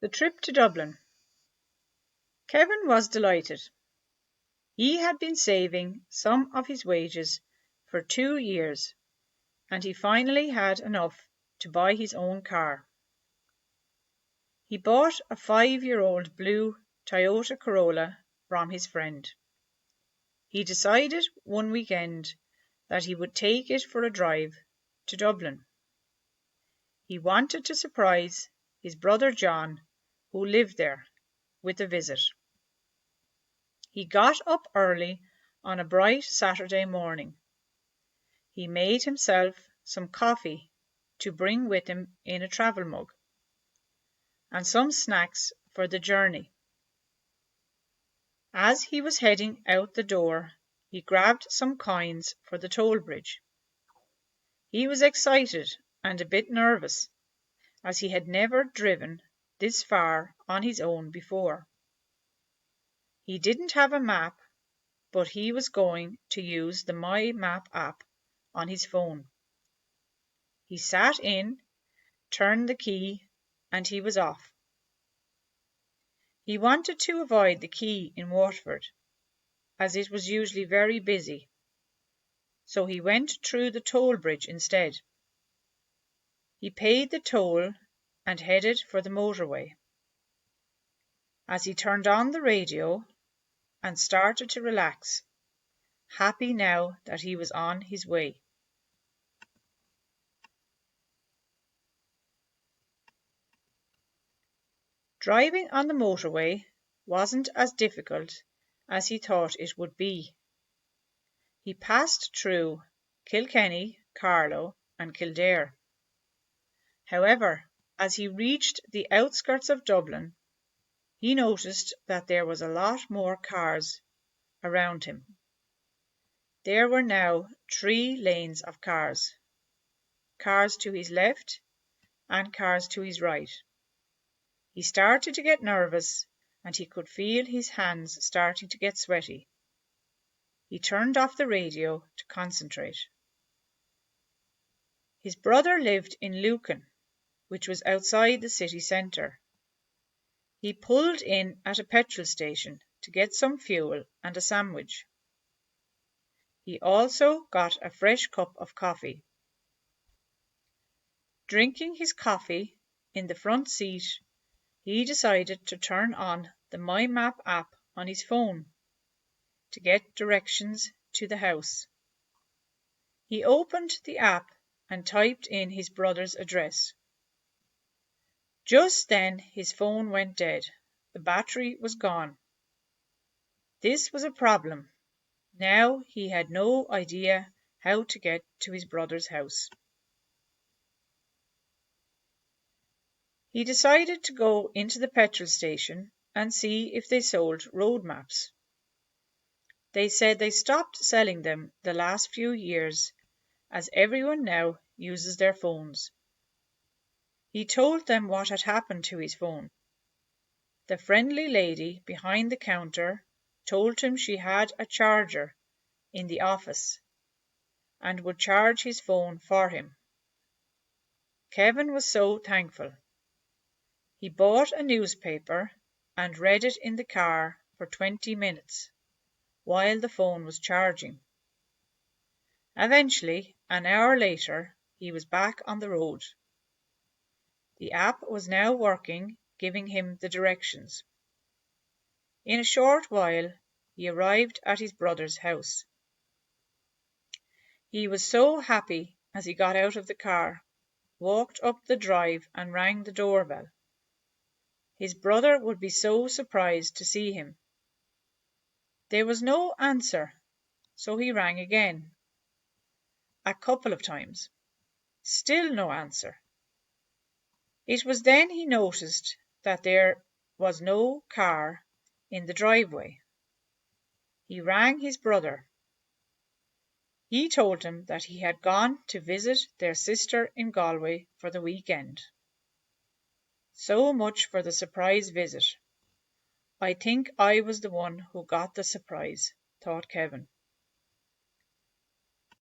The trip to Dublin. Kevin was delighted. He had been saving some of his wages for 2 years, and he finally had enough to buy his own car. He bought a 5-year-old blue Toyota Corolla from his friend. He decided one weekend that he would take it for a drive to Dublin. He wanted to surprise his brother John, who lived there, with a visit. He got up early on a bright Saturday morning. He made himself some coffee to bring with him in a travel mug, and some snacks for the journey. As he was heading out the door, he grabbed some coins for the toll bridge. He was excited and a bit nervous, as he had never driven this far on his own before. He didn't have a map, but he was going to use the My Map app on his phone. He sat in, turned the key, and he was off. He wanted to avoid the quay in Waterford, as it was usually very busy, so he went through the toll bridge instead. He paid the toll and headed for the motorway. As he turned on the radio and started to relax, happy now that he was on his way. Driving on the motorway wasn't as difficult as he thought it would be. He passed through Kilkenny, Carlow, and Kildare. However, as he reached the outskirts of Dublin, he noticed that there was a lot more cars around him. There were now 3 lanes of cars to his left and cars to his right. He started to get nervous, and he could feel his hands starting to get sweaty. He turned off the radio to concentrate. His brother lived in Lucan, which was outside the city centre. He pulled in at a petrol station to get some fuel and a sandwich. He also got a fresh cup of coffee. Drinking his coffee in the front seat, he decided to turn on the My Map app on his phone to get directions to the house. He opened the app and typed in his brother's address. Just then his phone went dead. The battery was gone. This was a problem. Now he had no idea how to get to his brother's house. He decided to go into the petrol station and see if they sold road maps. They said they stopped selling them the last few years, as everyone now uses their phones. He told them what had happened to his phone. The friendly lady behind the counter told him she had a charger in the office and would charge his phone for him. Kevin was so thankful. He bought a newspaper and read it in the car for 20 minutes while the phone was charging. Eventually, an hour later, he was back on the road. The app was now working, giving him the directions. In a short while, he arrived at his brother's house. He was so happy as he got out of the car, walked up the drive and rang the doorbell. His brother would be so surprised to see him. There was no answer, so he rang again. A couple of times. Still no answer. It was then he noticed that there was no car in the driveway. He rang his brother. He told him that he had gone to visit their sister in Galway for the weekend. So much for the surprise visit. I think I was the one who got the surprise, thought Kevin.